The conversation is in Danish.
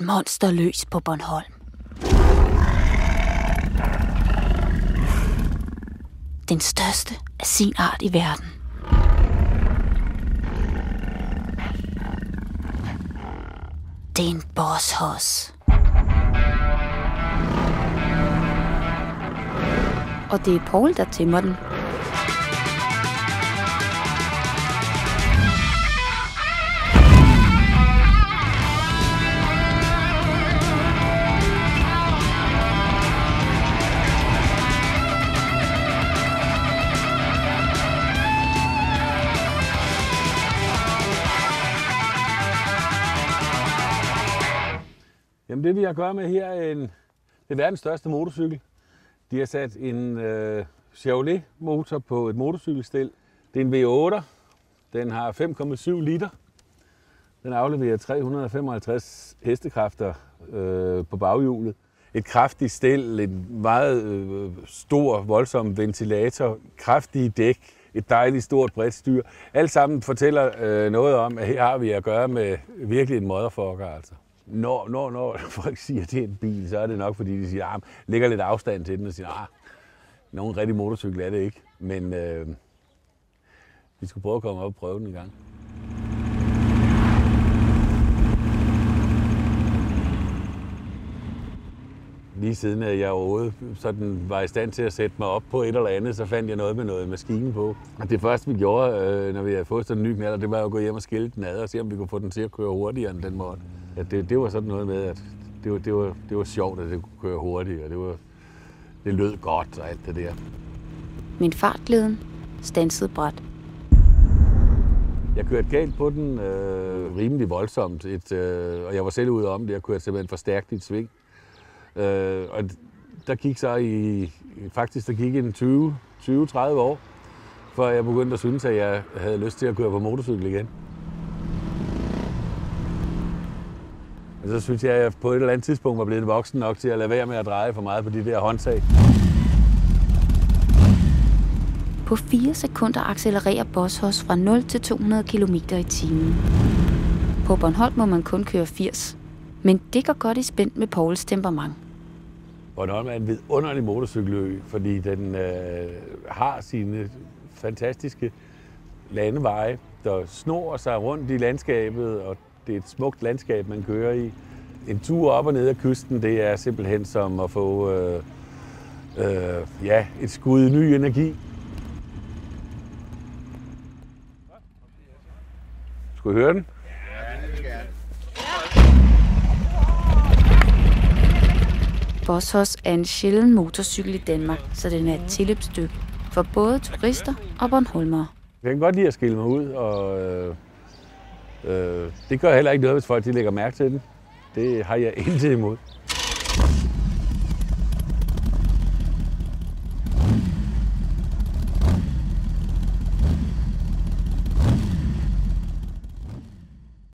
et monster løs på Bornholm. Den største af sin art i verden. Det er en boss-hos. Og det er Poul, der tæmmer den. Jamen det vi har at gøre med her er det er verdens største motorcykel. De har sat en Chevrolet motor på et motorcykelstel. Det er en V8. Den har 5,7 liter. Den afleverer 355 hestekræfter på baghjulet. Et kraftigt stel, en meget stor, voldsom ventilator, kraftige dæk, et dejligt stort bredt styr. Alt sammen fortæller noget om, at her har vi at gøre med virkelig en motherfucker altså. Når folk siger, at det er en bil, så er det nok, fordi de siger, at lægger lidt afstand til den og siger, nogen rigtig motorcykel er det ikke. Men vi skal prøve at komme op og prøve den en gang. Lige siden jeg overhovedet sådan var i stand til at sætte mig op på et eller andet, så fandt jeg noget med noget maskine på. Og det første vi gjorde, når vi havde fået sådan en ny knalder, det var jo at gå hjem og skille den ad og se, om vi kunne få den til at køre hurtigere end den måtte. Ja, det var sådan noget med, at det var sjovt, at det kunne køre hurtigt, og det lød godt og alt det der. Min fartglæden standsede brat. Jeg kørte galt på den rimelig voldsomt, og jeg var selv ude om det. Jeg kørte simpelthen for stærkt i et sving. Og der gik så der gik en 20-30 år, før jeg begyndte at synes, at jeg havde lyst til at køre på motorcykel igen. Og så synes jeg, at jeg på et eller andet tidspunkt var blevet voksen nok til at lade være med at dreje for meget på de der håndtag. På 4 sekunder accelererer boss-hos fra 0 til 200 km i timen. På Bornholm må man kun køre 80, men det går godt i spænd med Pouls temperament. Bornholm er en vidunderlig motorcykelø, fordi den har sine fantastiske landeveje, der snor sig rundt i landskabet, og det er et smukt landskab, man kører i. En tur op og ned ad kysten, det er simpelthen som at få et skud ny energi. Skal vi høre den? Boss-hos er en sjælden motorcykel i Danmark, så den er et tilløbsstykke for både turister og bornholmere. Jeg kan godt lide at skille mig ud, og det gør heller ikke noget, hvis folk lægger mærke til den. Det har jeg intet imod.